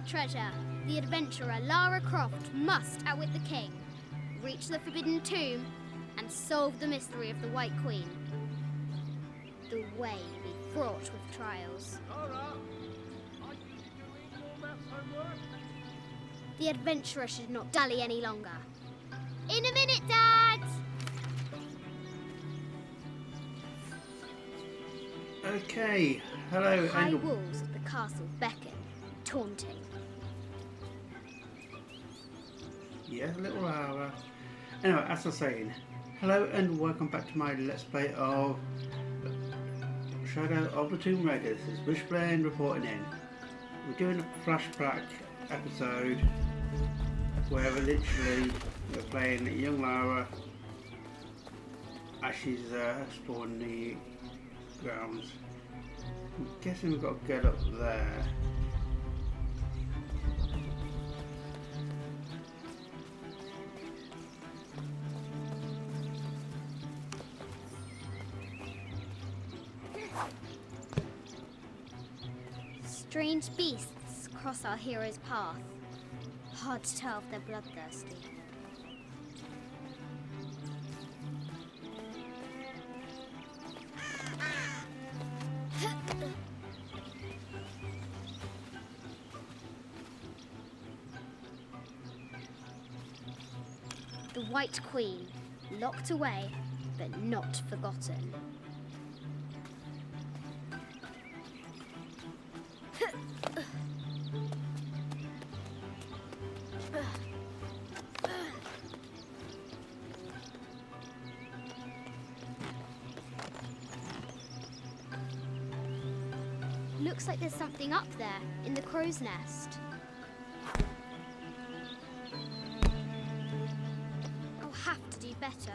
treasure, the adventurer Lara Croft must outwit the king, reach the Forbidden Tomb, and solve the mystery of the White Queen. The way be fraught with trials. Lara, are you doing all that homework? The adventurer should not dally any longer. In a minute, Dad! Okay, hello High and walls of the castle beckon, taunting. yeah, little Lara. Anyway, as I was saying, hello and welcome back to my Let's Play of Shadow of the Tomb Raider. This is Wishblend reporting in. We're doing a flashback episode where we're playing young Lara as she's exploring the grounds. I'm guessing we've got to get up there. Strange beasts cross our hero's path. Hard to tell if they're bloodthirsty. The White Queen, locked away, but not forgotten. Looks like there's something up there in the crow's nest. I'll have to do better.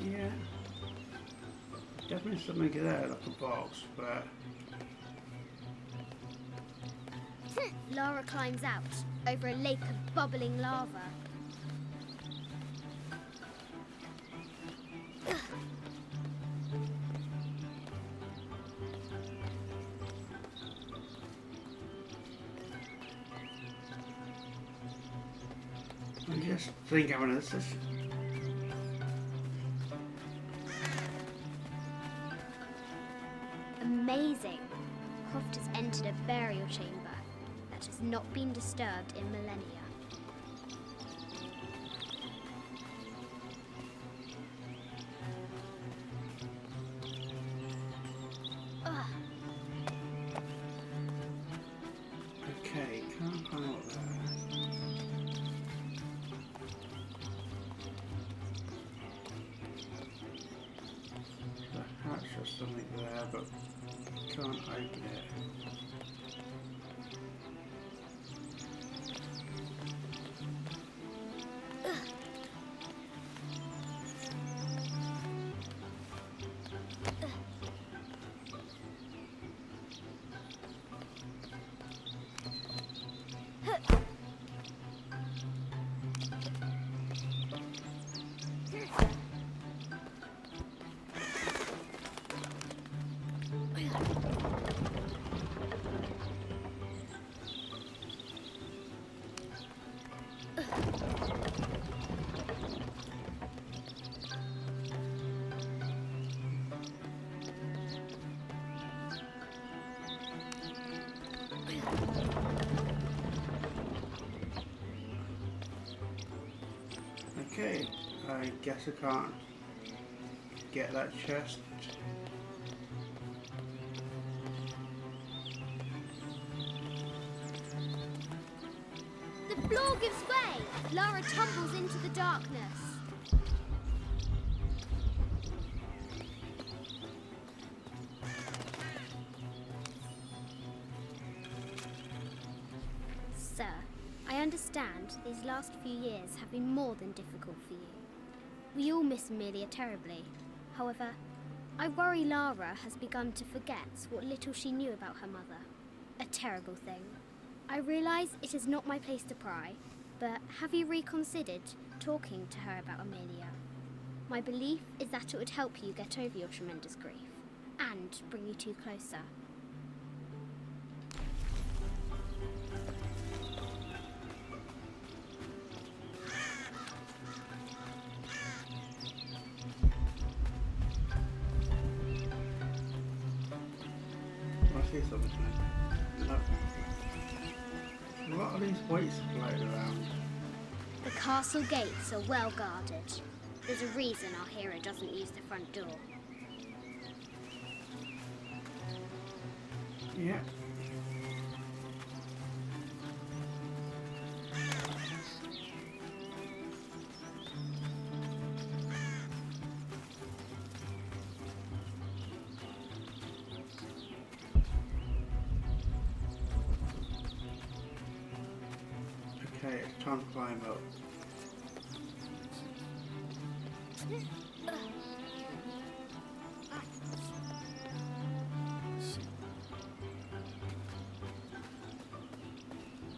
Yeah, definitely something there, like a box, but Lara climbs out over a lake of bubbling lava. I just think having this is Amazing. Croft has entered a burial chamber that has not been disturbed in millennia. Ugh. okay. Can't climb up there. The hatch or something there, but can't open it. Okay, I guess I can't get that chest. The floor gives way. Lara tumbles into the darkness. Sir, I understand these last few years have been more than difficult for you. We all miss Amelia terribly. However, I worry Lara has begun to forget what little she knew about her mother. A terrible thing. I realise it is not my place to pry, but have you reconsidered talking to her about Amelia? My belief is that it would help you get over your tremendous grief and bring you two closer. I see something. No. What are these weights floating around? The castle gates are well guarded. There's a reason our hero doesn't use the front door. Yeah. Okay, it's time to climb up.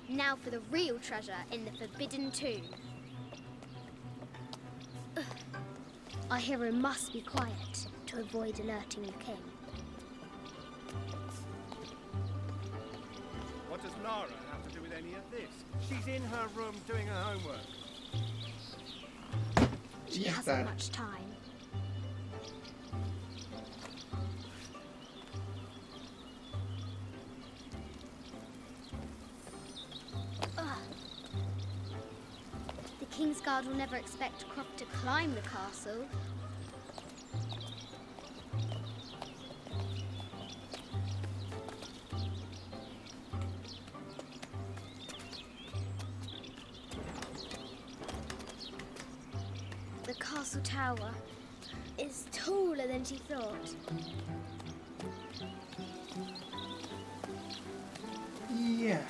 Now for the real treasure in the Forbidden Tomb. Our hero must be quiet to avoid alerting the king. What does Lara have to do with any of this? She's in her room doing her homework. She Yes, hasn't Dad. much time. The Kingsguard will never expect Croft to climb the castle. The castle tower is taller than she thought. Yeah.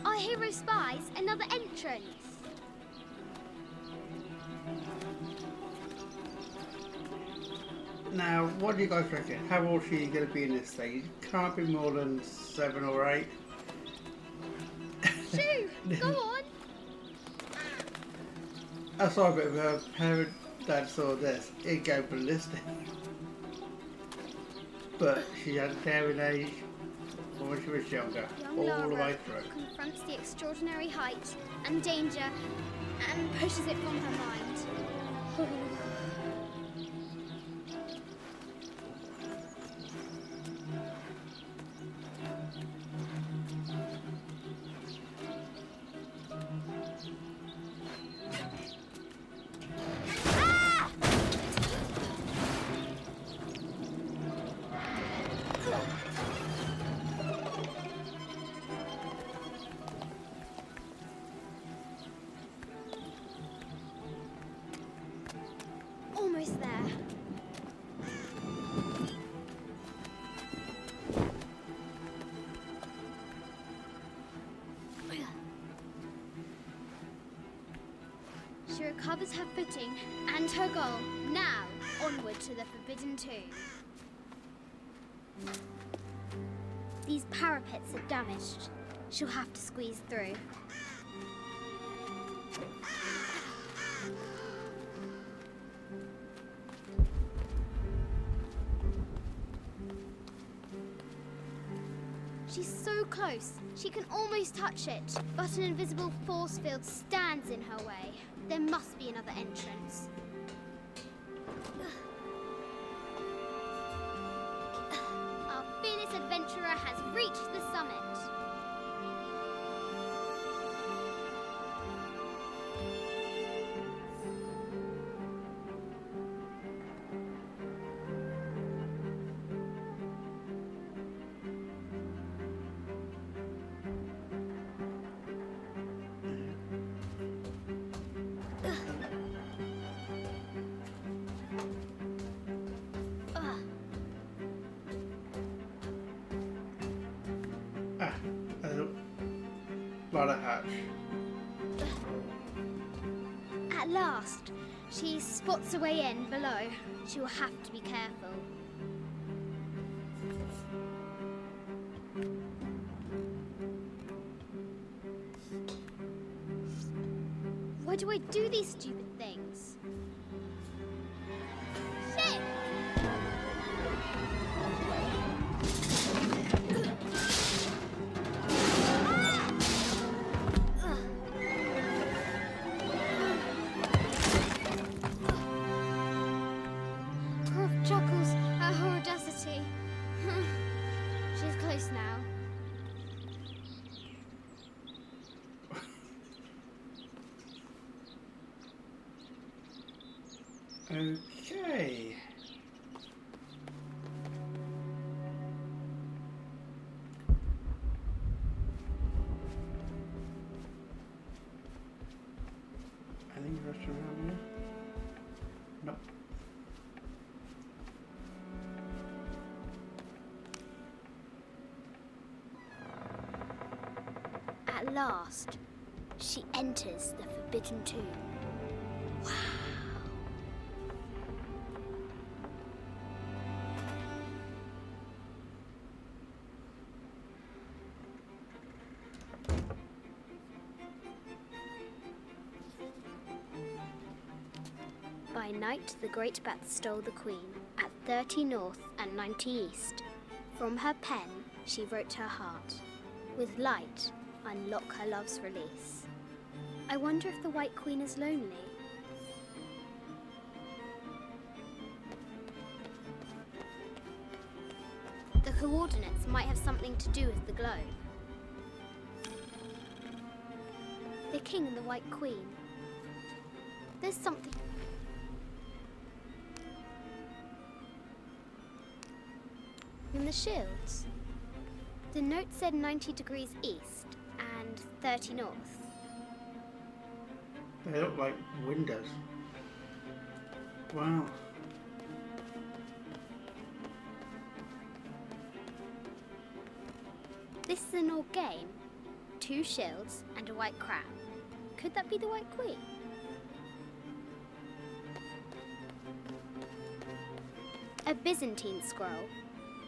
Our hero spies another entrance. Now, what do you guys reckon? How old is she going to be in this thing? Can't be more than 7 or 8. Shoo! Go on! I saw a bit of her parent dad saw this. It'd go ballistic. But she had a daring age when she was younger, Young all the Lara way through. confronts the extraordinary height and danger and pushes it from her mind. Almost there. She recovers her footing and her goal. Now, onward to the Forbidden Tomb. These parapets are damaged. She'll have to squeeze through. She's so close, she can almost touch it, but an invisible force field stands in her way. There must be another entrance. Our fearless adventurer has reached the summit. there's a ladder hatch. At last, she spots a way in below. She will have to be careful. Why do I do these stupid things? Shit! Croft chuckles at her audacity. She's close now. Okay. Any restaurant around here? Nope. At last, she enters the Forbidden Tomb. Wow. By night, the great bat stole the queen at 30 north and 90 east. From her pen, she wrote her heart. With light, unlock her love's release. I wonder if the White Queen is lonely. The coordinates might have something to do with the globe. The king and the White Queen. There's something. In the shields, the note said 90 degrees east and 30 north. They look like windows. Wow. This is an old game. 2 shields and a white crown. Could that be the White Queen? A Byzantine scroll.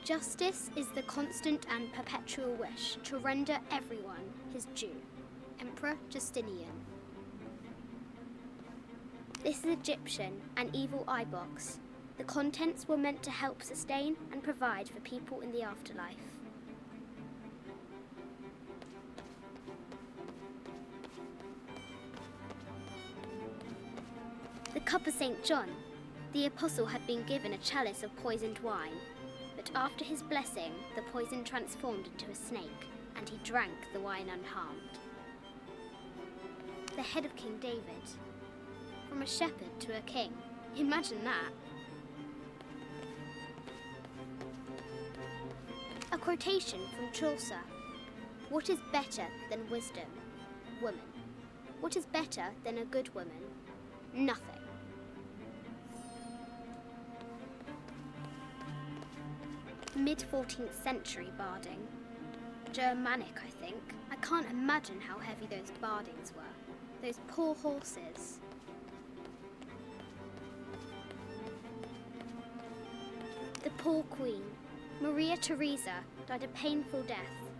Justice is the constant and perpetual wish to render everyone his due. Emperor Justinian. This is Egyptian, an evil eye box. The contents were meant to help sustain and provide for people in the afterlife. The cup of St. John. The apostle had been given a chalice of poisoned wine. But after his blessing, the poison transformed into a snake, and he drank the wine unharmed. The head of King David. From a shepherd to a king. Imagine that. A quotation from Chaucer. What is better than wisdom? Woman. What is better than a good woman? Nothing. Mid-14th century barding. Germanic, I think. I can't imagine how heavy those bardings were. Those poor horses. The poor queen, Maria Theresa, died a painful death,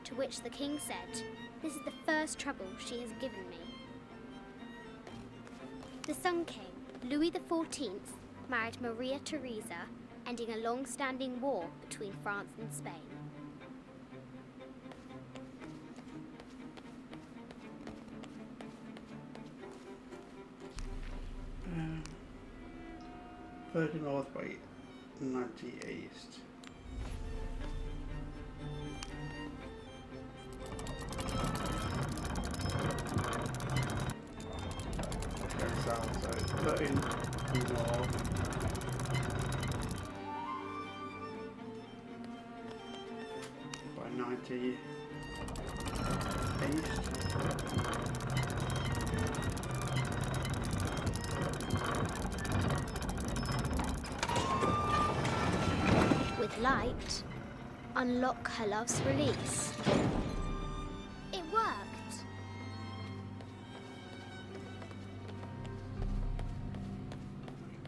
to which the king said, "This is the first trouble she has given me." The Sun King, Louis XIV, married Maria Theresa, ending a long-standing war between France and Spain. Thirty north by 90 east. Okay, so 13 north. By 90 east. With light, unlock her love's release. It worked.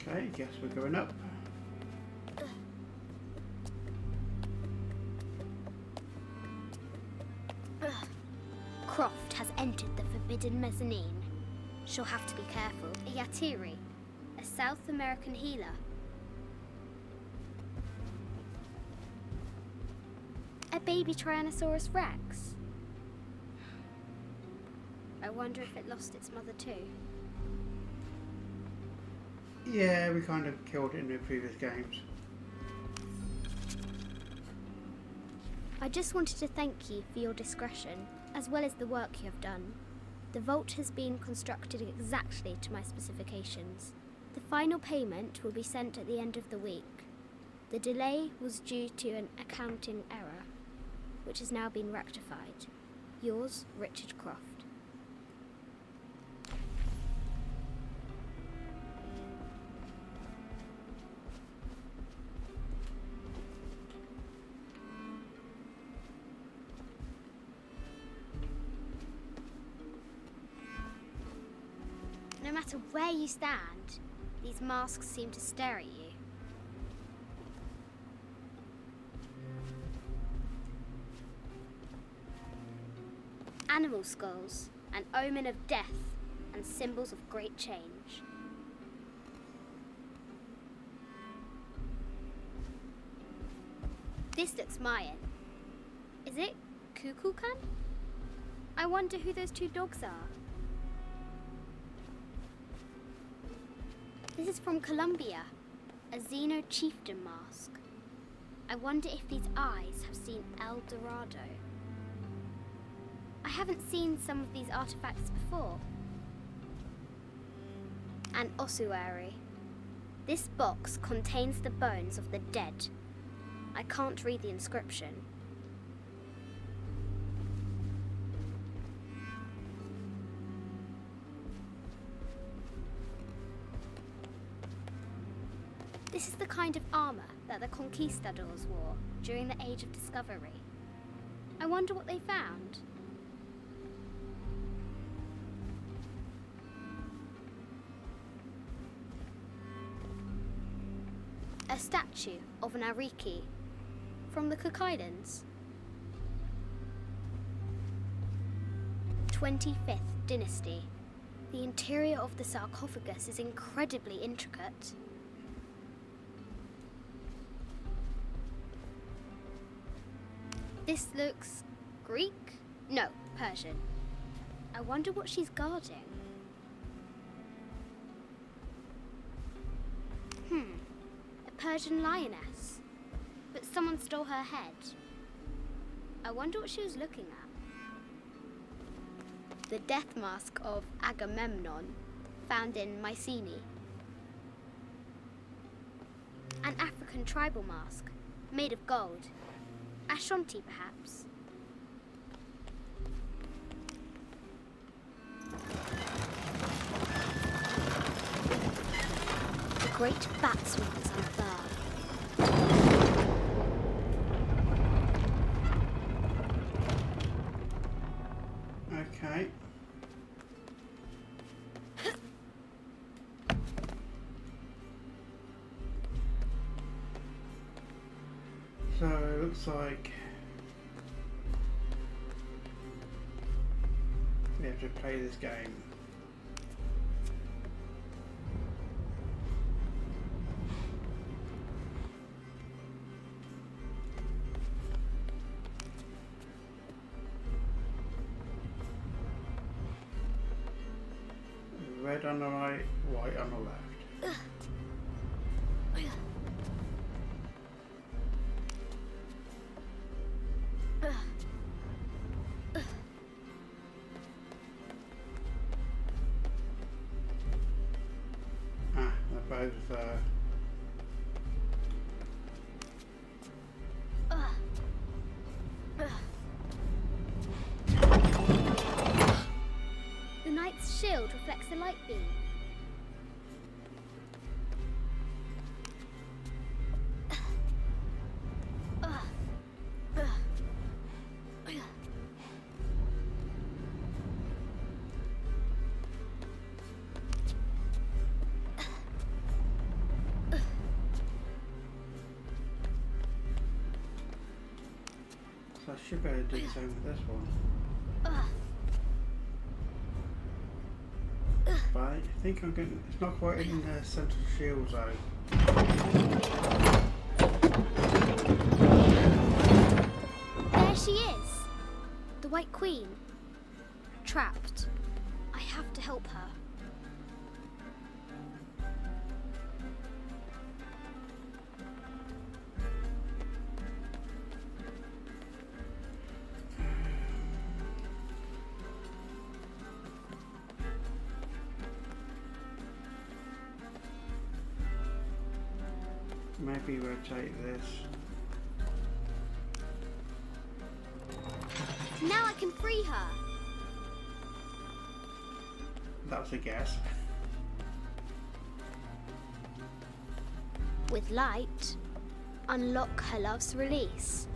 Okay, guess we're going up. Croft has entered the forbidden mezzanine. She'll have to be careful. A Yatiri, a South American healer. A baby Tyrannosaurus Rex. I wonder if it lost its mother too. Yeah, we kind of killed it in the previous games. I just wanted to thank you for your discretion, as well as the work you have done. The vault has been constructed exactly to my specifications. The final payment will be sent at the end of the week. The delay was due to an accounting error, which has now been rectified. Yours, Richard Croft. No matter where you stand, these masks seem to stare at you. Animal skulls, an omen of death and symbols of great change. This looks Mayan. Is it Kukulkan? I wonder who those two dogs are. This is from Colombia, a Xeno chieftain mask. I wonder if these eyes have seen El Dorado. I haven't seen some of these artifacts before. An ossuary. This box contains the bones of the dead. I can't read the inscription. This is the kind of armor that the conquistadors wore during the Age of Discovery. I wonder what they found. A statue of an Ariki from the Cook Islands. 25th Dynasty. The interior of the sarcophagus is incredibly intricate. This looks Greek? No, Persian. I wonder what she's guarding. A Persian lioness. But someone stole her head. I wonder what she was looking at. The death mask of Agamemnon, found in Mycenae. An African tribal mask, made of gold. Ashanti, perhaps. The great bat's wings unfurl. Okay. So it looks like we have to play this game. Red on the right, white on the left. Ah, they're both The knight's shield reflects the light beam. So I should be able to do the same with this one. But I think I'm getting, it's not quite in the central shield zone. There she is. The White Queen. Trapped. I have to help her. Maybe rotate this. Now I can free her. That was a guess. With light, unlock her love's release.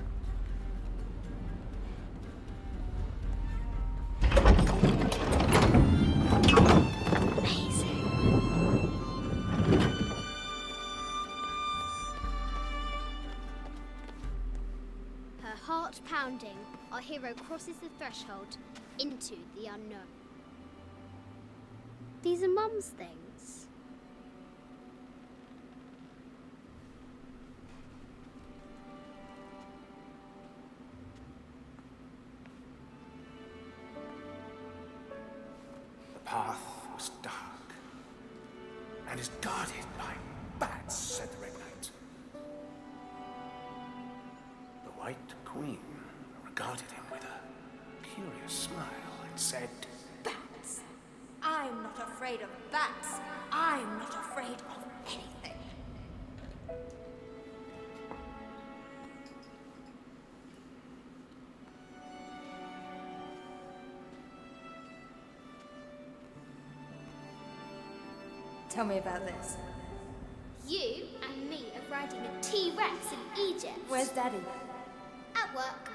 Amazing. Her heart pounding, our hero crosses the threshold into the unknown. These are Mum's things. The path was dark and is guarded by bats, said the Red Knight. The White Queen regarded him with a curious smile and said, Bats! I'm not afraid of bats. I'm not afraid of anything. Tell me about this. You and me are riding a T-Rex in Egypt. Where's Daddy? At work.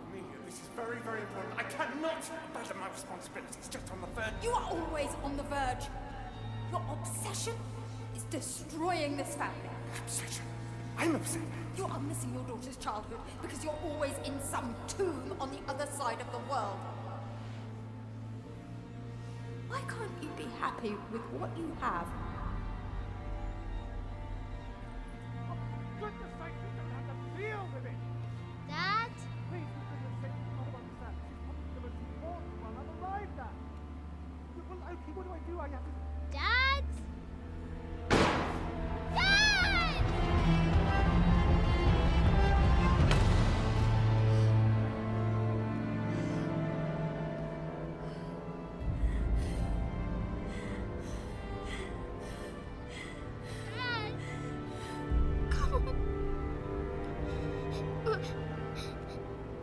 Amelia, this is very, very important. I cannot abandon my responsibilities just on the verge. You are always on the verge. Your obsession is destroying this family. Obsession. I'm upset. You are missing your daughter's childhood because you're always in some tomb on the other side of the world. Why can't you be happy with what you have? For goodness sake, you don't have to deal with it. Dad? Please, for goodness sake, you got to understand. This is probably the most important one I've arrived at. Well, okay, what do I do? I have to... Dad? Dad! Dad! Come on.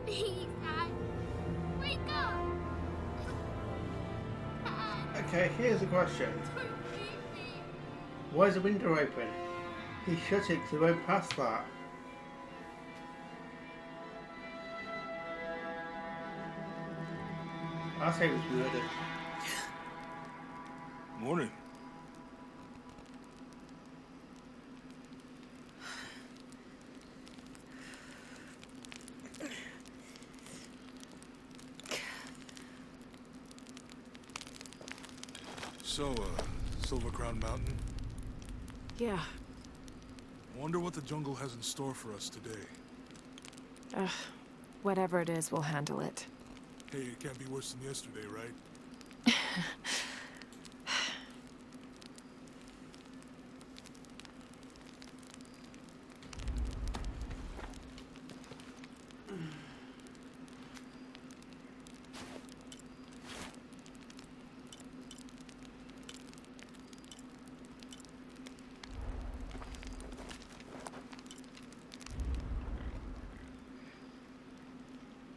Please, Dad. Wake up. Dad, Okay, here's a question. don't leave me. Why is the window open? He shut it because he went past that. I say it was murdered. Morning. So, Silver Crown Mountain? Yeah. Wonder what the jungle has in store for us today. Whatever it is, we'll handle it. Hey, it can't be worse than yesterday, right?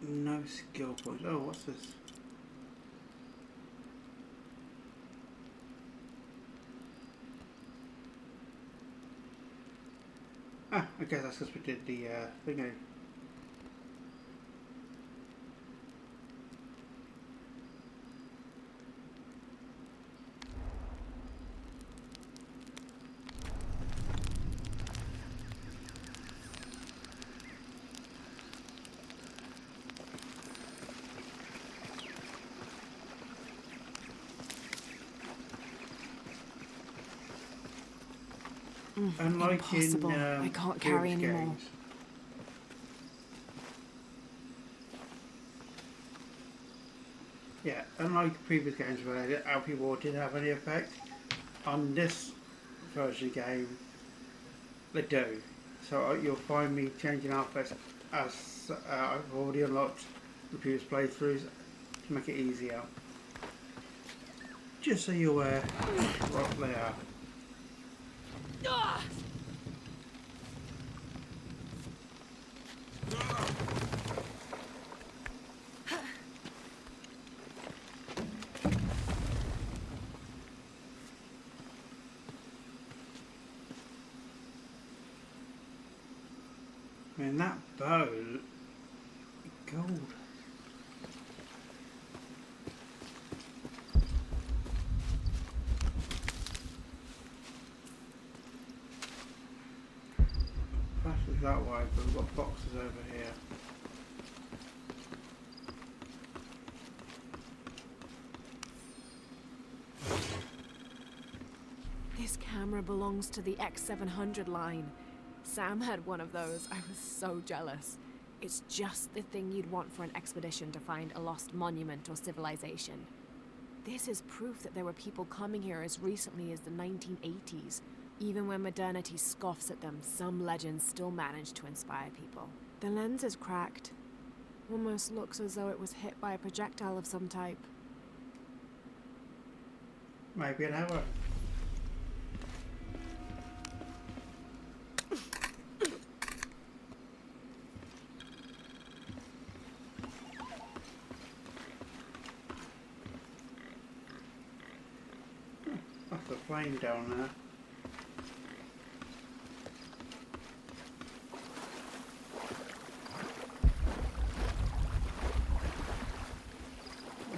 No skill points. Oh, what's this? Ah, I guess that's because we did the thingy. Unlike Impossible. in I can't previous carry anymore. games. Yeah, unlike previous games where the algae water didn't have any effect, on this version of the game, they do. So you'll find me changing outfits as I've already unlocked the previous playthroughs to make it easier. Just so you're aware what they are. I mean, that bow, gold. Passes that way, but we've got boxes over here. This camera belongs to the X700 line. Sam had one of those. I was so jealous. It's just the thing you'd want for an expedition to find a lost monument or civilization. This is proof that there were people coming here as recently as the 1980s. Even when modernity scoffs at them, some legends still manage to inspire people. The lens is cracked. Almost looks as though it was hit by a projectile of some type. Maybe an hour. That's a plane down there.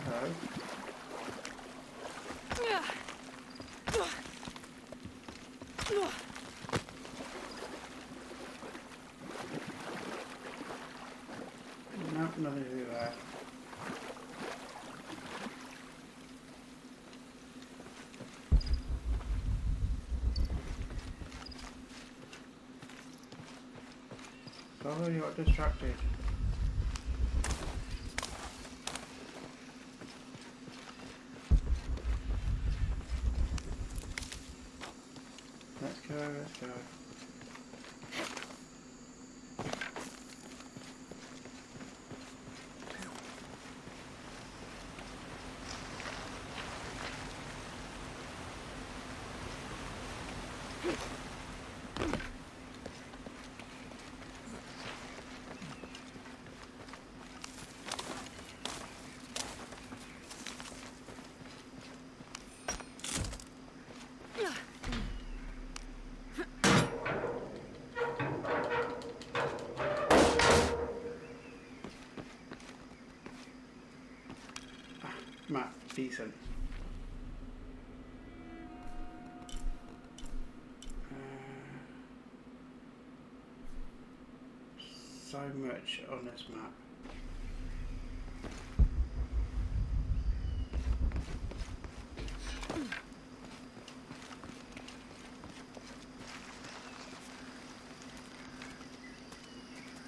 Hello. No, nothing to do there. Sorry, you got distracted. Let's go, let's go. Map, decent. So much on this map.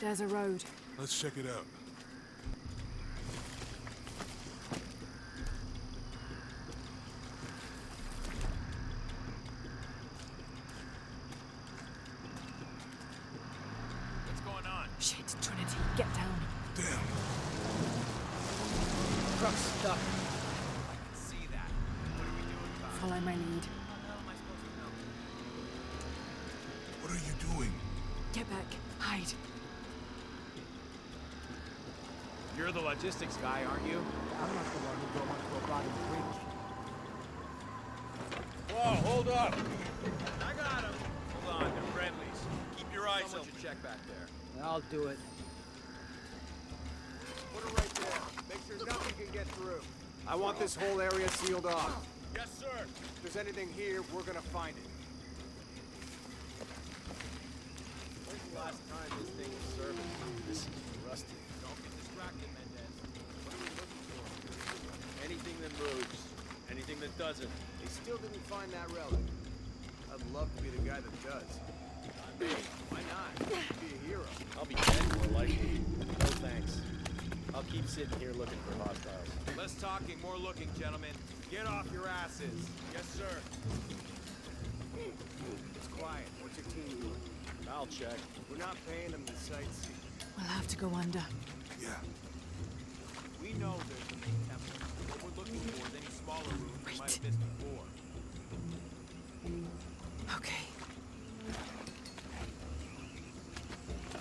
There's a road. Let's check it out. What's going on? Shit, Trinity, get down. Damn. Truck's stuck. I can see that. What are we doing about it? Follow my lead. How the hell am I supposed to know? What are you doing? Get back. Hide. You're the logistics guy, aren't you? I'm not the one who don't want to go body breach. Whoa, hold up! I got him. Hold on, they're friendlies. Keep your eyes want your check back there. I'll do it. Put it right there. Make sure nothing can get through. I want this whole area sealed off. Yes, sir. If there's anything here, we're gonna find it. When's the last time this thing was serviced? This is rusty. Don't get distracted, Mendez. What are we looking for? Anything that moves. Anything that doesn't. They still didn't find that relic. I'd love to be the guy that does. Not me. Why not? Be a hero. I'll be dead more likely. No thanks. I'll keep sitting here looking for hostiles. Less talking, more looking, gentlemen. Get off your asses. Yes, sir. It's quiet. What's your team doing? I'll check. We're not paying them to sightsee. We'll have to go under. Yeah. We know there's the main temple. What we're looking for is any smaller rooms we might have missed before. Okay.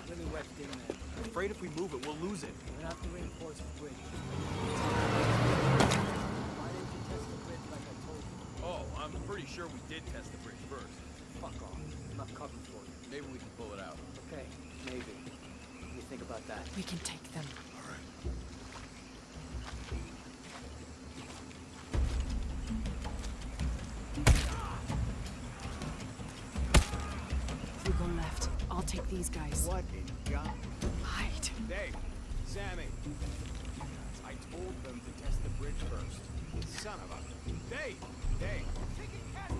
Really wet thing there. I'm afraid if we move it, we'll lose it. We're gonna have to reinforce the bridge. Why didn't you test the bridge like I told you? Oh, I'm pretty sure we did test the bridge first. Fuck off. I'm not covered for you. Maybe we can pull it out. Okay, maybe. What do you think about that? We can take them. All right. If we go left, I'll take these guys. What in God? Hide. Dave, Sammy. I told them to test the bridge first. Son of a... Dave! Dave! Take it, cat!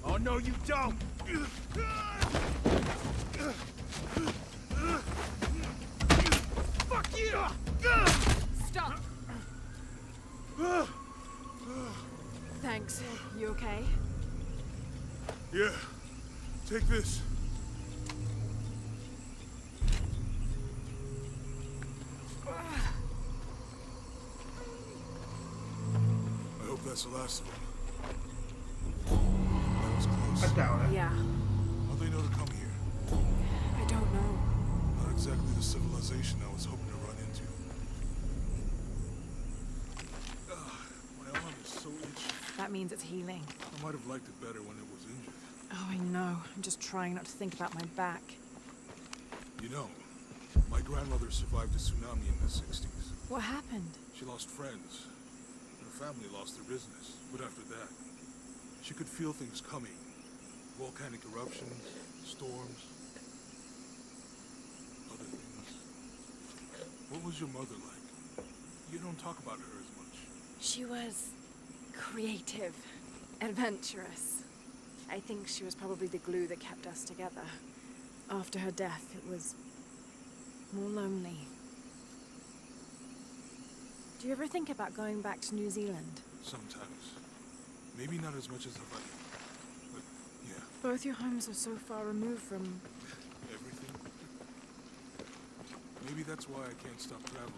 Oh, no, you don't! Fuck you! Stop! Thanks. You okay? Yeah. Take this. I hope that's the last of them. That was close. I doubt it. Yeah. How'd they know to come here? I don't know. Not exactly the civilization I was hoping to run into. My arm is so itchy. That means it's healing. I might have liked it better when it was injured. Oh, I know. I'm just trying not to think about my back. You know, my grandmother survived a tsunami in the 60s. What happened? She lost friends. Her family lost their business. But after that, she could feel things coming. Volcanic eruptions, storms, other things. What was your mother like? You don't talk about her as much. She was creative, adventurous. I think she was probably the glue that kept us together. After her death, it was more lonely. Do you ever think about going back to New Zealand? Sometimes. Maybe not as much as I'd like. But, yeah, Both your homes are so far removed from... everything. Maybe that's why I can't stop traveling.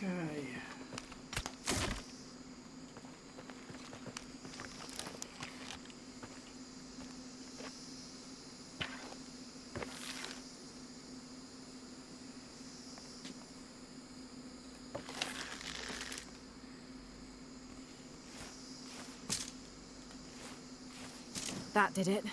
Okay. That did it.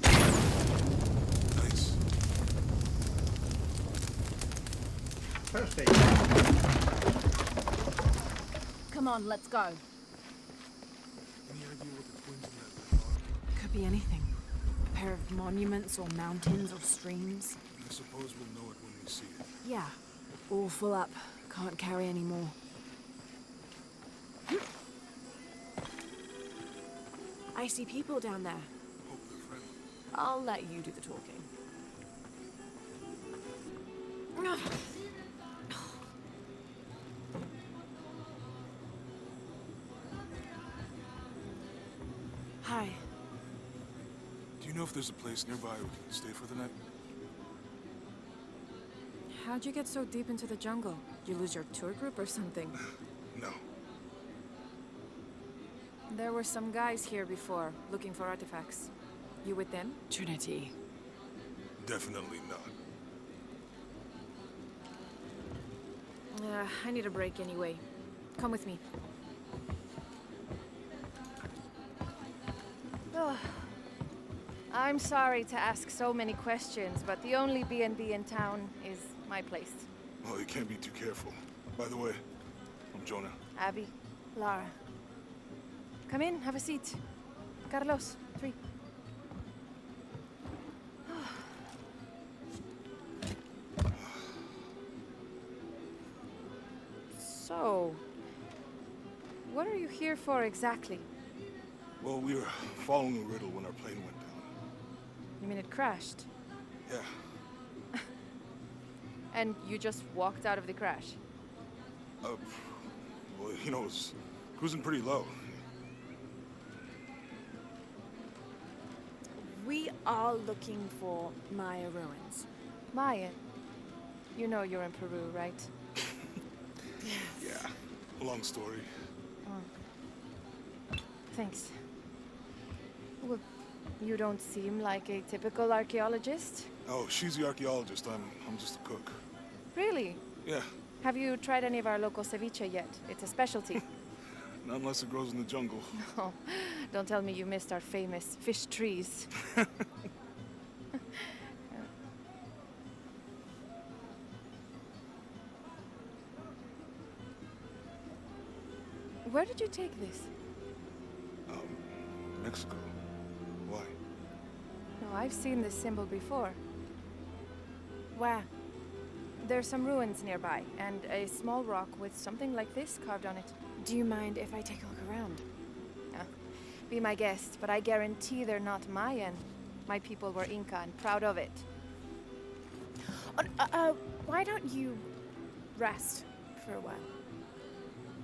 Nice. Thirsty. Come on, let's go. Any idea what the twins in that room are? Could be anything. A pair of monuments or mountains or streams. I suppose we'll know it when we see it. Yeah. All full up. Can't carry any more. I see people down there. Hope they're friendly. I'll let you do the talking. Hi. Do you know if there's a place nearby we can stay for the night? How'd you get so deep into the jungle? You lose your tour group or something? No. There were some guys here before, looking for artifacts. You with them? Trinity. Definitely not. I need a break anyway. Come with me. Oh, I'm sorry to ask so many questions, but the only B&B in town is my place. Well, you can't be too careful. By the way, I'm Jonah. Abby, Lara. Come in, have a seat. Carlos, 3. So, what are you here for exactly? Well, we were following a riddle when our plane went down. You mean it crashed? Yeah. And you just walked out of the crash? Well, you know, it was cruising pretty low. We are looking for Maya ruins. Maya, you know you're in Peru, right? Yeah. Long story. Thanks. Well, you don't seem like a typical archaeologist. Oh, she's the archaeologist. I'm just a cook. Really? Yeah. Have you tried any of our local ceviche yet? It's a specialty. Not unless it grows in the jungle. Oh, don't tell me you missed our famous fish trees. Where did you take this? Mexico. Why? No, I've seen this symbol before. Where? There's some ruins nearby, and a small rock with something like this carved on it. Do you mind if I take a look around? Be my guest, but I guarantee they're not Mayan. My people were Inca and proud of it. Why don't you rest for a while?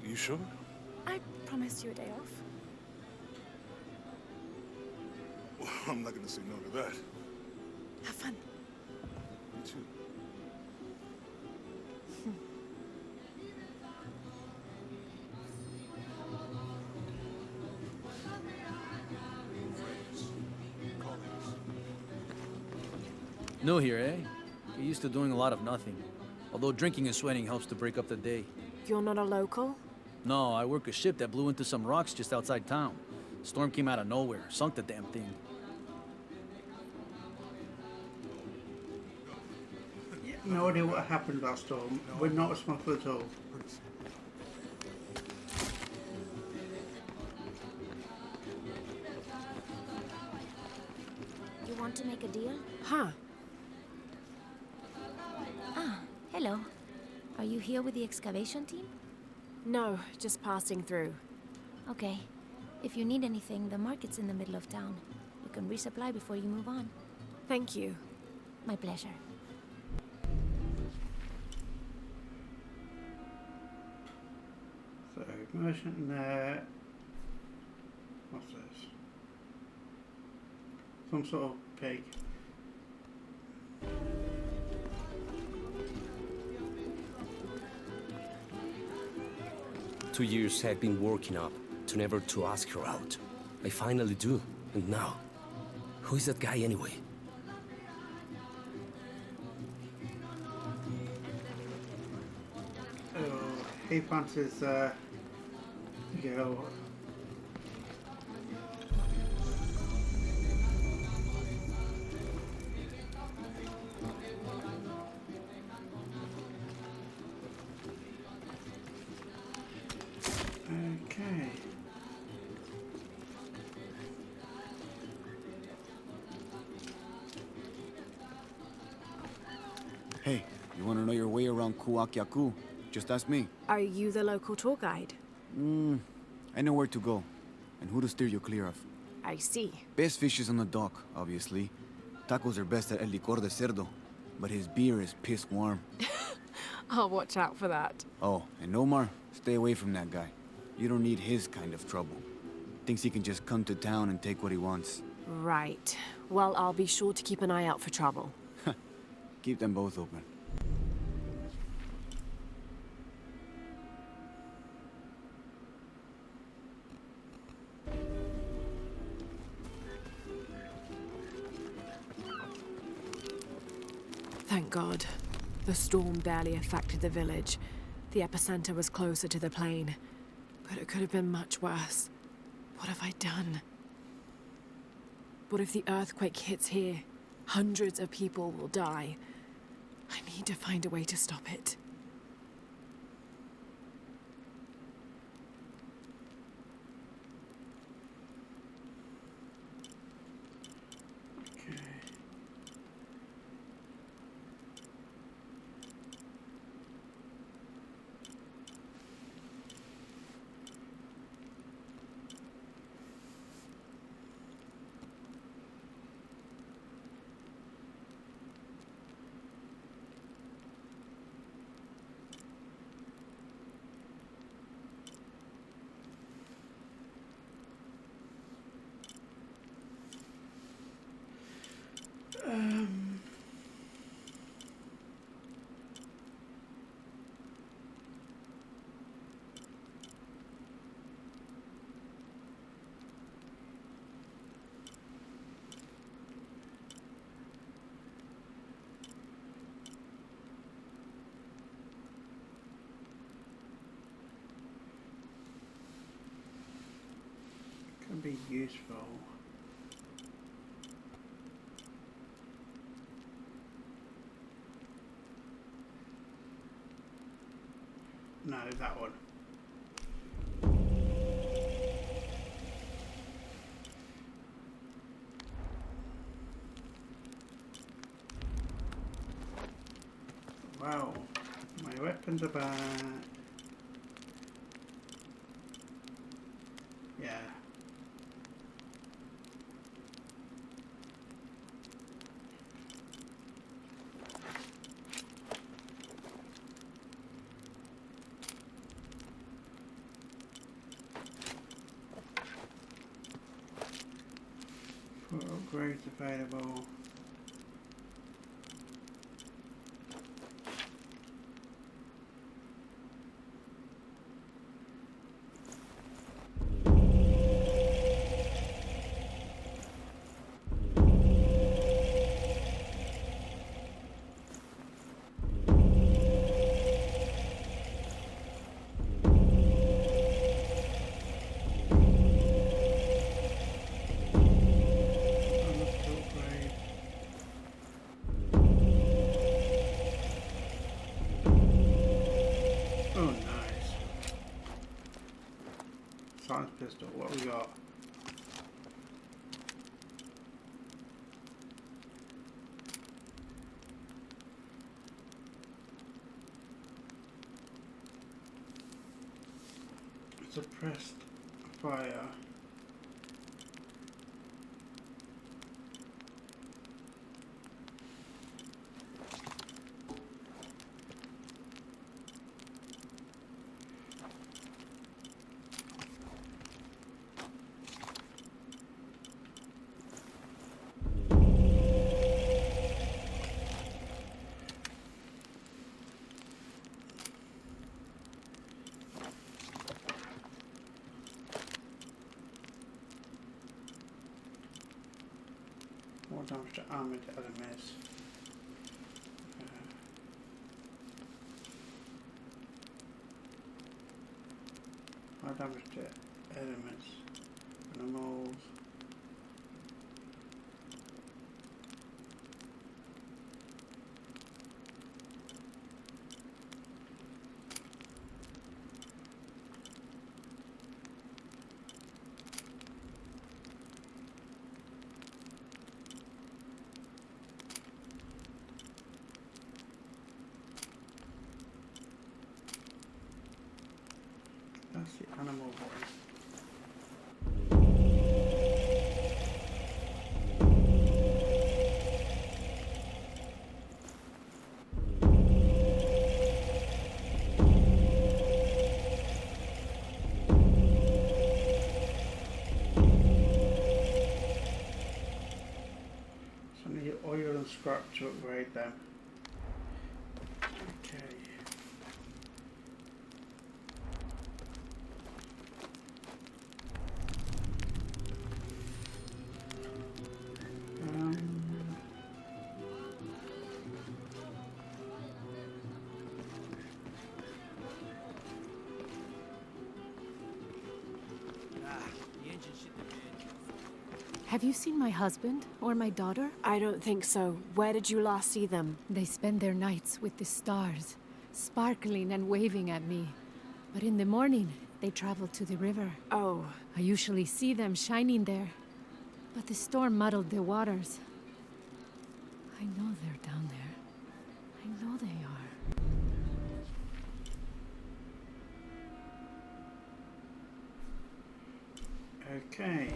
You sure? I promised you a day off. Well, I'm not gonna say no to that. Have fun. You too. New here, eh? You're used to doing a lot of nothing. Although drinking and sweating helps to break up the day. You're not a local? No, I work a ship that blew into some rocks just outside town. Storm came out of nowhere, sunk the damn thing. No idea what happened last storm. We're not responsible at all. You want to make a deal? Huh. Ah, hello. Are you here with the excavation team? No, just passing through. Okay. If you need anything, the market's in the middle of town. You can resupply before you move on. Thank you. My pleasure. So, merchant in there. What's this? Some sort of pig. Two years I've been working up to never to ask her out. I finally do, and now, who is that guy anyway? he fancies girl. Okay. Hey, you want to know your way around Kuakyaku? Just ask me. Are you the local tour guide? I know where to go, and who to steer you clear of. I see. Best fish is on the dock, obviously. Tacos are best at El Licor de Cerdo, but his beer is piss warm. I'll watch out for that. Oh, and Omar, stay away from that guy. You don't need his kind of trouble. Thinks he can just come to town and take what he wants. Right. Well, I'll be sure to keep an eye out for trouble. Keep them both open. Thank God. The storm barely affected the village. The epicenter was closer to the plain. But it could have been much worse. What have I done? What if the earthquake hits here? Hundreds of people will die. I need to find a way to stop it. Can be useful. No, that one. Wow, my weapons are back. Yeah. For upgrades available. Pistol, what we got? Suppressed fire. More damage to armored enemies. damage to elements, animals. That's the animal voice. So I need oil and scrap to upgrade them. Okay. Have you seen my husband or my daughter? I don't think so. Where did you last see them? They spend their nights with the stars, sparkling and waving at me. But in the morning, they travel to the river. Oh. I usually see them shining there. But the storm muddled the waters. I know they're down there. I know they are. Okay.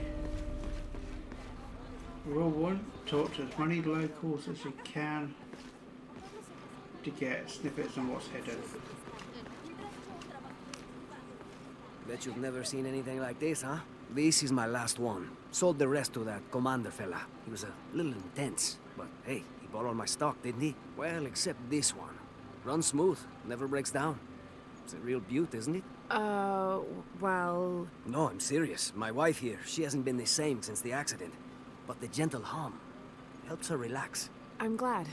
Rule 1, talk to as many locals as you can to get snippets on what's hidden. Bet you've never seen anything like this, huh? This is my last one. Sold the rest to that commander fella. He was a little intense, but hey, he bought all my stock, didn't he? Well, except this one. Runs smooth, never breaks down. It's a real beaut, isn't it? Well... No, I'm serious. My wife here, she hasn't been the same since the accident. But the gentle hum helps her relax. I'm glad.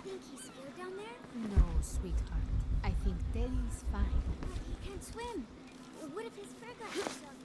Think he's scared down there? No, sweetheart. I think Teddy's fine. He can't swim. What if his fur got stuck?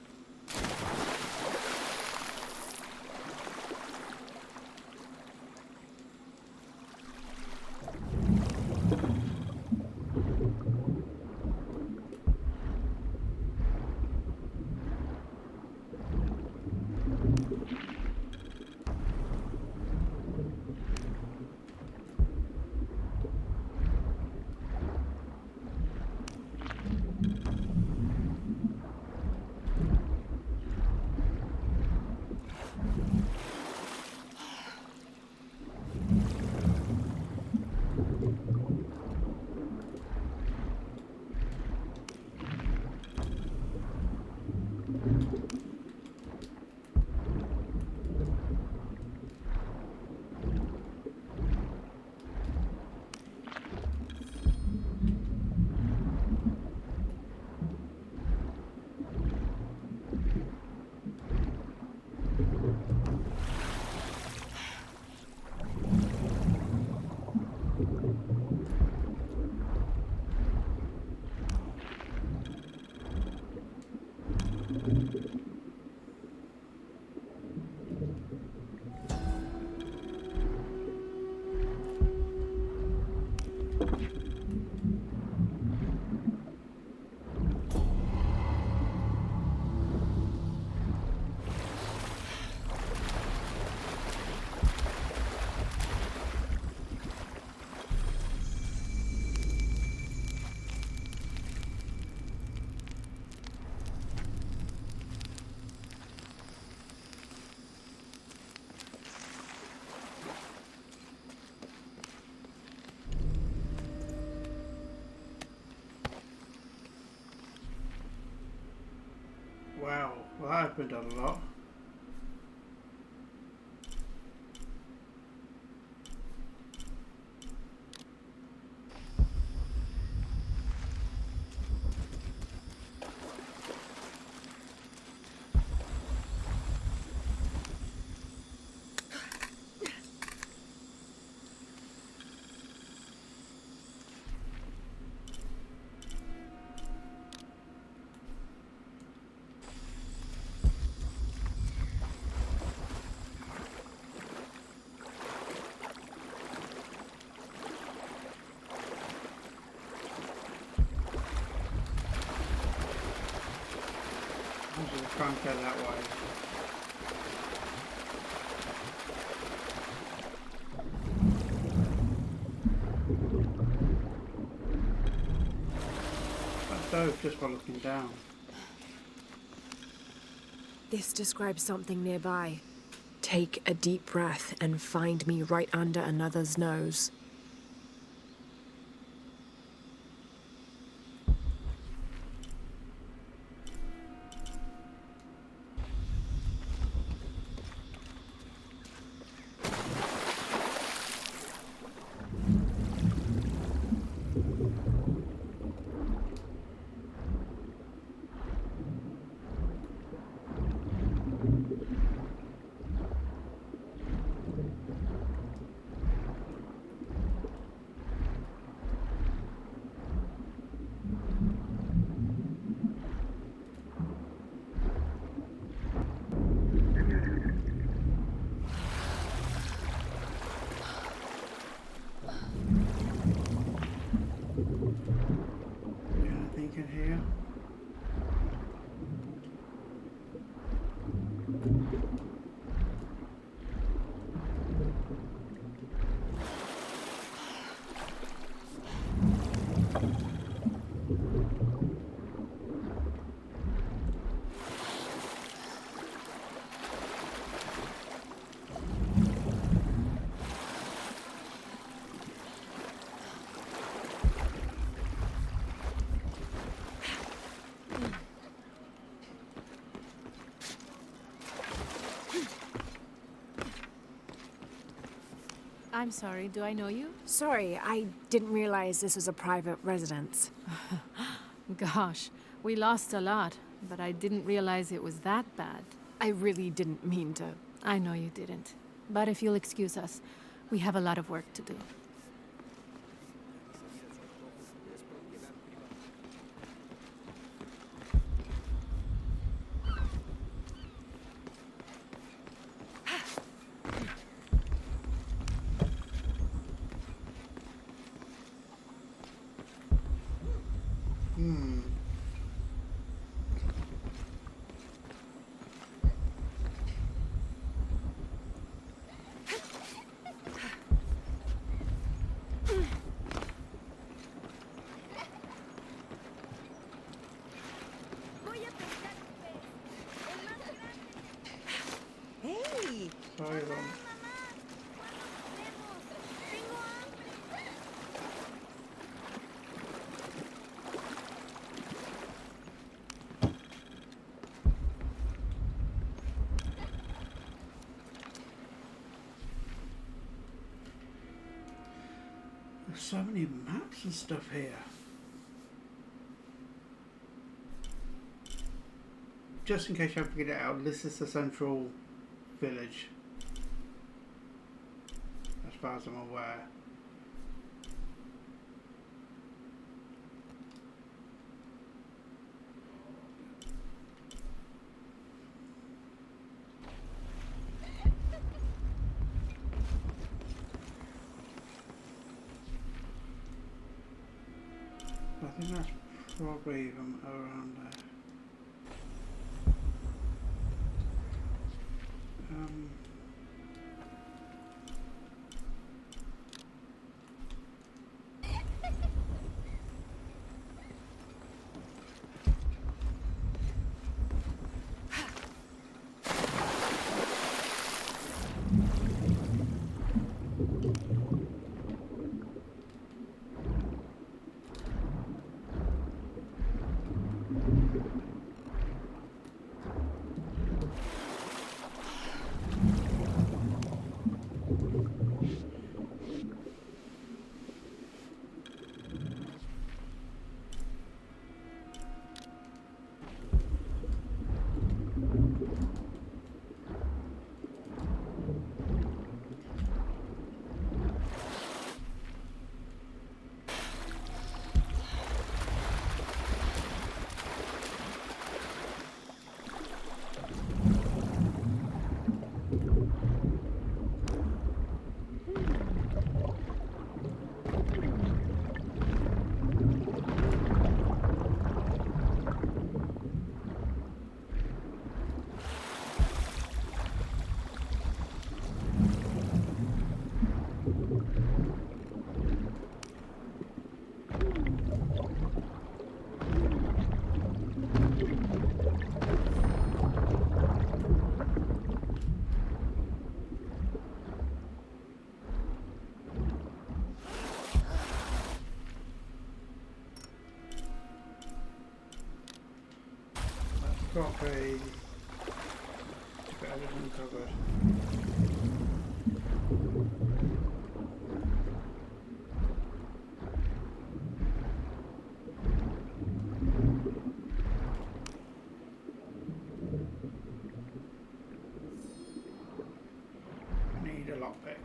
Wow, well that opened a lot. can't go that way. That's dope just by looking down. This describes something nearby. Take a deep breath and find me right under another's nose. Anything in here? I'm sorry, do I know you? Sorry, I didn't realize this was a private residence. Gosh, we lost a lot, but I didn't realize it was that bad. I really didn't mean to. I know you didn't. But if you'll excuse us, we have a lot of work to do. Hey! Sorry, Ron. There's so many maps and stuff here. Just in case you haven't figured it out, this is the central village, as far as I'm aware. I think that's probably even around there. Got a bit of uncovered. Need a lockpick.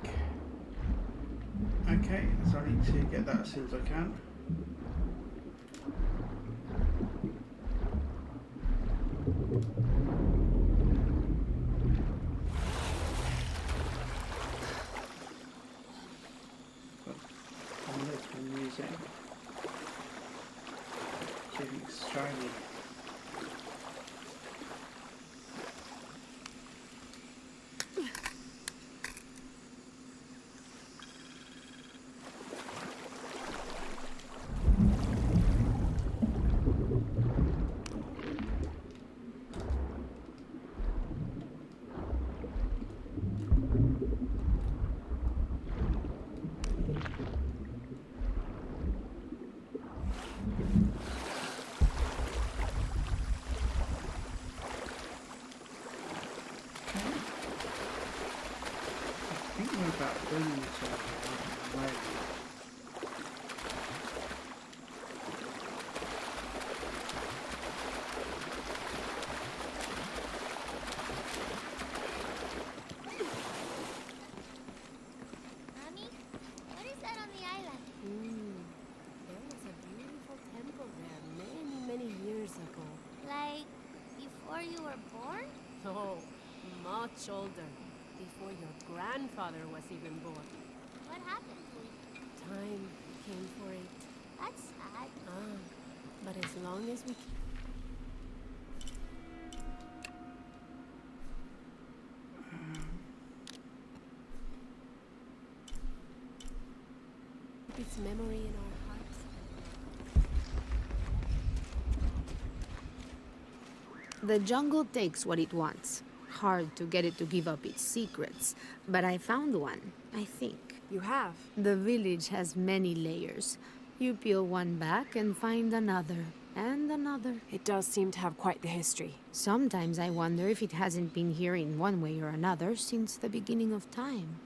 Okay, so I need to get that as soon as I can. Shiny. I think we're about doing this already. Mommy, what is that on the island? There was a beautiful temple there many, many years ago. Like before you were born? Oh, much older. Before your grandfather was even born. What happened to it? Time came for it. That's sad. But as long as we keep its memory in our hearts. The jungle takes what it wants. Hard to get it to give up its secrets, but I found one, I think. You have? The village has many layers. You peel one back and find another, and another. It does seem to have quite the history. Sometimes I wonder if it hasn't been here in one way or another since the beginning of time.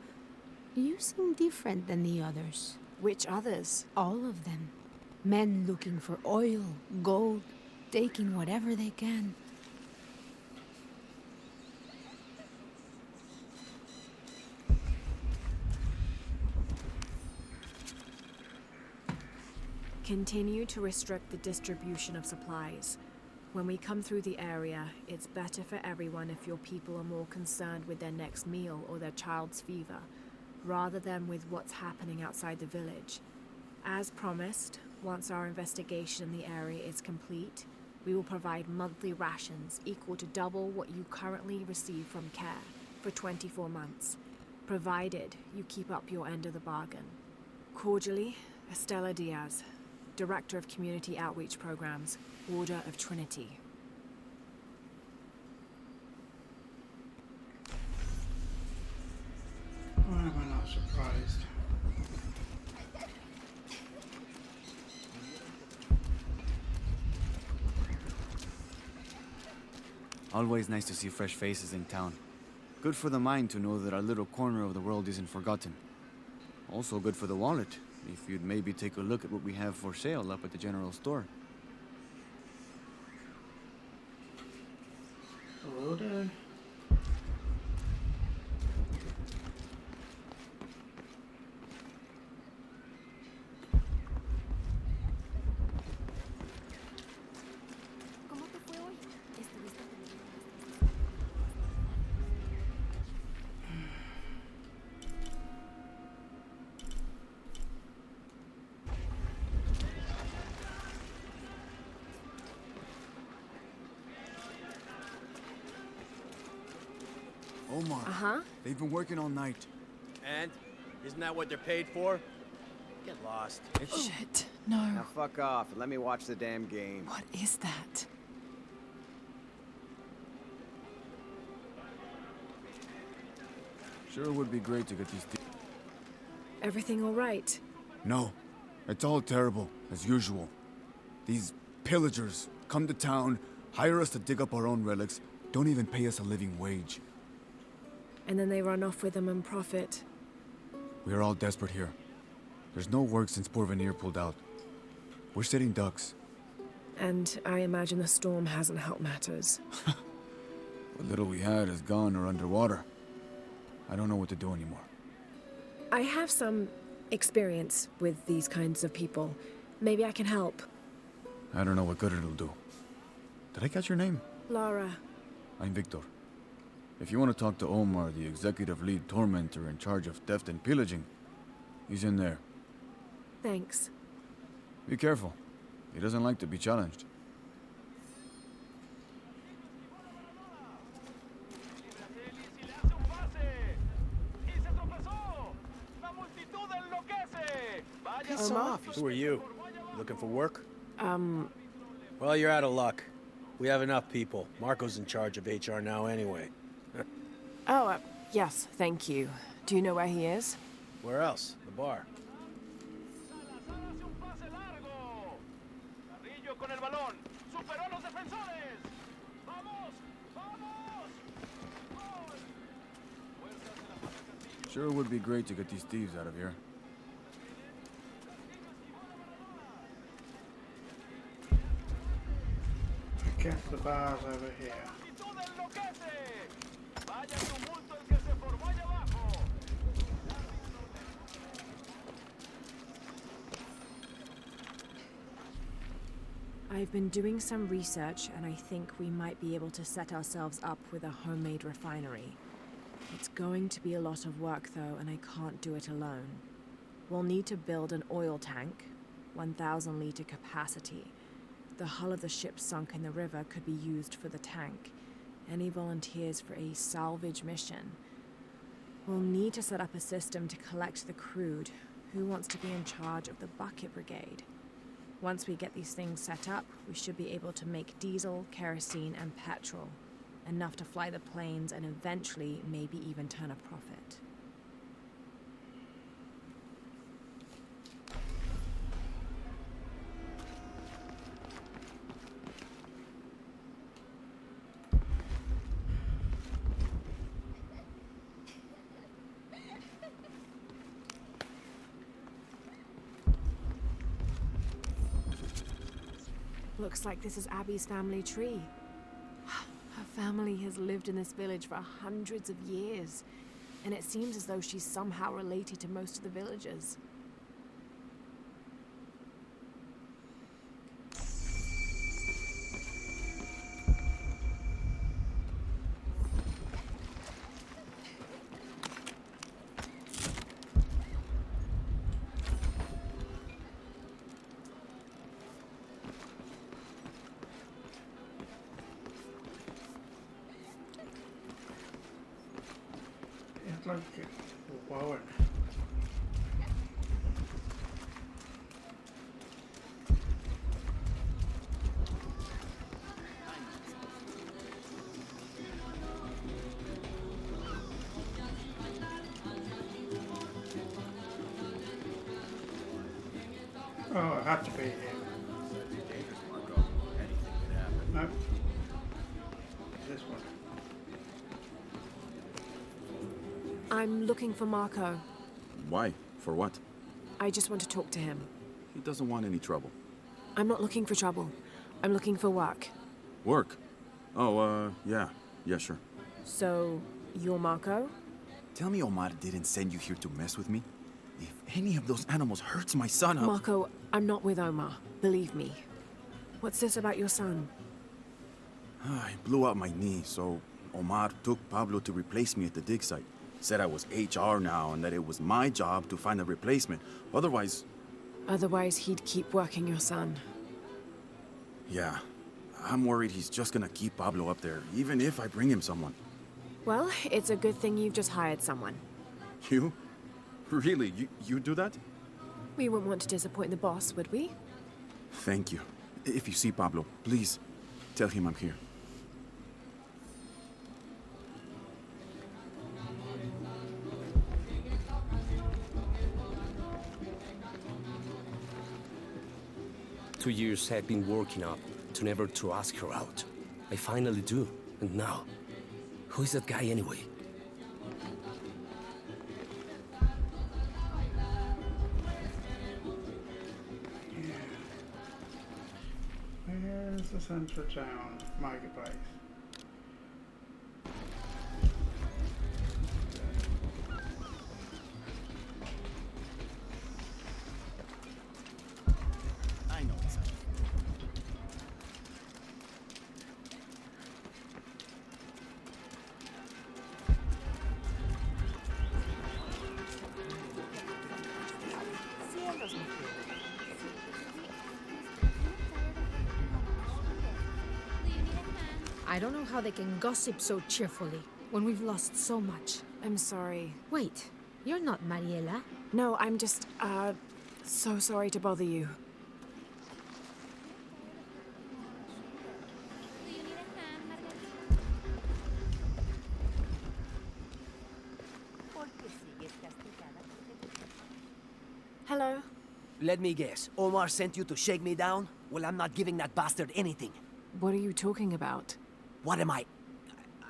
You seem different than the others. Which others? All of them. Men looking for oil, gold, taking whatever they can. Continue to restrict the distribution of supplies. When we come through the area, it's better for everyone if your people are more concerned with their next meal or their child's fever, rather than with what's happening outside the village. As promised, once our investigation in the area is complete, we will provide monthly rations equal to double what you currently receive from care for 24 months, provided you keep up your end of the bargain. Cordially, Estella Diaz, Director of Community Outreach Programs, Order of Trinity. Why am I not surprised? Always nice to see fresh faces in town. Good for the mind to know that our little corner of the world isn't forgotten. Also good for the wallet, if you'd maybe take a look at what we have for sale up at the general store. Will do. ¿Cómo te fue hoy? Omar. They've been working all night. And? Isn't that what they're paid for? Get lost. Shit, no. Now fuck off and let me watch the damn game. What is that? Sure would be great to get these Everything all right? No. It's all terrible, as usual. These pillagers come to town, Hire us to dig up our own relics, don't even pay us a living wage. And then they run off with them and profit. We are all desperate here. There's no work since Porvenir pulled out. We're sitting ducks. And I imagine the storm hasn't helped matters. What little we had is gone or underwater. I don't know what to do anymore. I have some experience with these kinds of people. Maybe I can help. I don't know what good it'll do. Did I catch your name? Lara. I'm Victor. If you want to talk to Omar, the executive lead tormentor in charge of theft and pillaging, he's in there. Thanks. Be careful. He doesn't like to be challenged. Piss off. Who are you? Looking for work? Well, you're out of luck. We have enough people. Marco's in charge of HR now anyway. Oh, yes, thank you. Do you know where he is? Where else? The bar. Sure would be great to get these thieves out of here. I guess the bar's over here. I've been doing some research, and I think we might be able to set ourselves up with a homemade refinery. It's going to be a lot of work, though, and I can't do it alone. We'll need to build an oil tank, 1,000-liter capacity. The hull of the ship sunk in the river could be used for the tank. Any volunteers for a salvage mission? We'll need to set up a system to collect the crude. Who wants to be in charge of the bucket brigade? Once we get these things set up, we should be able to make diesel, kerosene, and petrol. Enough to fly the planes and eventually maybe even turn a profit. Looks like this is Abby's family tree. Her family has lived in this village for hundreds of years, and it seems as though she's somehow related to most of the villagers. It's like a wallet. Oh, it had to be here. No. This one. I'm looking for Marco. Why? For what? I just want to talk to him. He doesn't want any trouble. I'm not looking for trouble. I'm looking for work. Work? Oh, yeah. Yeah, sure. So, you're Marco? Tell me Omar didn't send you here to mess with me? If any of those animals hurts my son, I'll... Marco, I'm not with Omar. Believe me. What's this about your son? I blew out my knee, so Omar took Pablo to replace me at the dig site. Said I was HR now and that it was my job to find a replacement. Otherwise... Otherwise, he'd keep working your son. Yeah. I'm worried he's just gonna keep Pablo up there, even if I bring him someone. Well, it's a good thing you've just hired someone. You? Really? You do that? We wouldn't want to disappoint the boss, would we? Thank you. If you see Pablo, please tell him I'm here. Two years I've been working up to never to ask her out. I finally do. And now, who is that guy anyway? Where's the centre of town? Marketplace. I know it's up. I don't know how they can gossip so cheerfully when we've lost so much. I'm sorry. Wait, you're not Mariela. No, I'm just, so sorry to bother you. Hello? Let me guess. Omar sent you to shake me down? Well, I'm not giving that bastard anything. What are you talking about? What am I?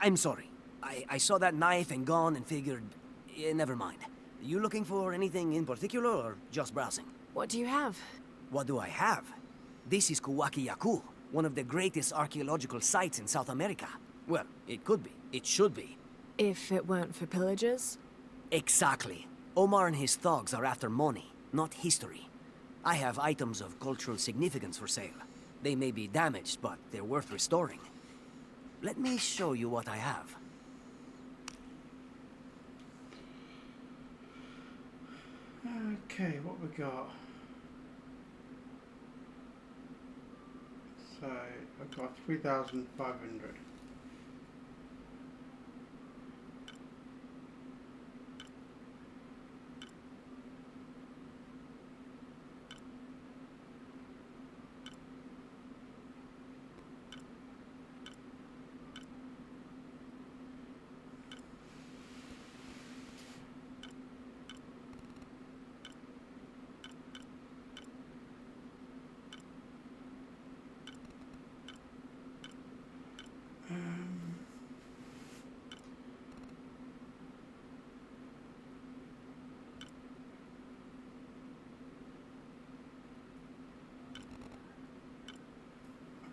I'm sorry. I saw that knife and gun and figured... never mind. You looking for anything in particular or just browsing? What do you have? What do I have? This is Kuwaki Yaku, one of the greatest archaeological sites in South America. Well, it could be. It should be. If it weren't for pillagers? Exactly. Omar and his thugs are after money, not history. I have items of cultural significance for sale. They may be damaged, but they're worth restoring. Let me show you what I have. Okay, what we got? So, I've got 3,500.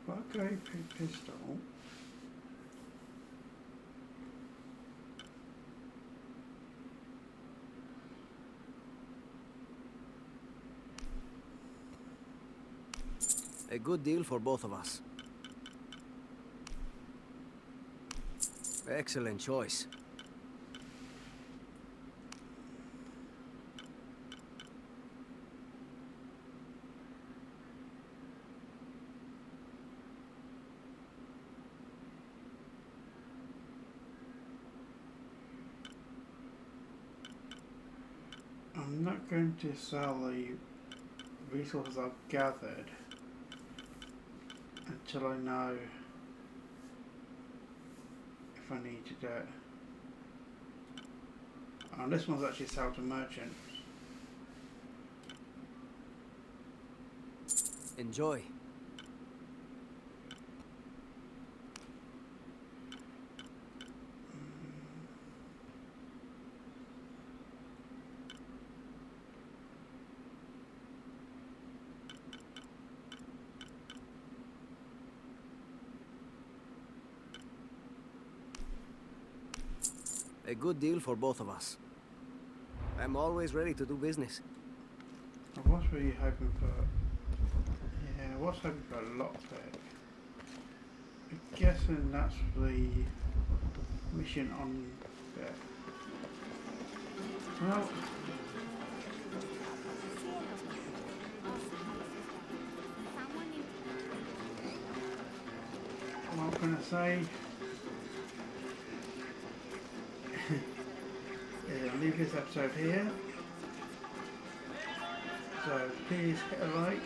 I've got a pistol. A good deal for both of us. Excellent choice. I'm not going to sell the resources I've gathered until I know if I need to do it. And this one's actually sold to merchant. Enjoy. A good deal for both of us. I'm always ready to do business. I was really hoping for... Yeah, I was hoping for a lockpick. I'm guessing that's the mission on there. Well... what I'm gonna say... I'll leave this episode here. So please hit a like,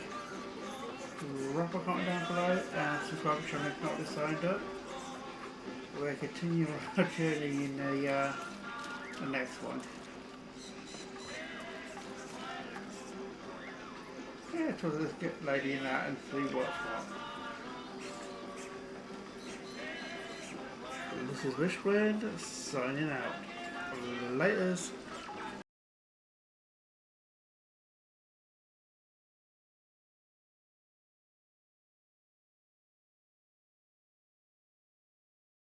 drop a comment down below and subscribe to the channel if not already signed up. We'll continue our journey in the next one. Yeah, so let's get lady in that and see what's what. This is Wishblend signing out. Laters.